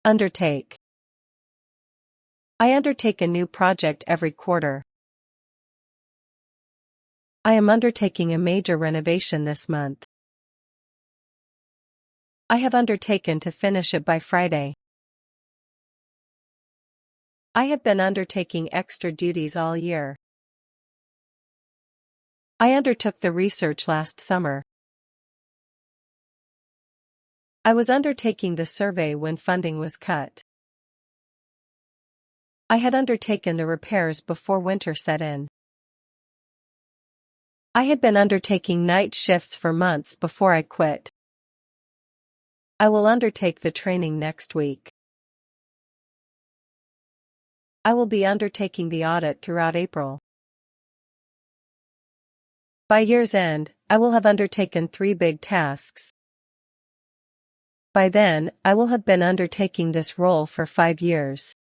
Undertake. I undertake a new project every quarter. I am undertaking a major renovation this month. I have undertaken to finish it by Friday. I have been undertaking extra duties all year. I undertook the research last summer. I was undertaking the survey when funding was cut. I had undertaken the repairs before winter set in. I had been undertaking night shifts for months before I quit. I will undertake the training next week. I will be undertaking the audit throughout April. By year's end, I will have undertaken 3 big tasks. By then, I will have been undertaking this role for 5 years.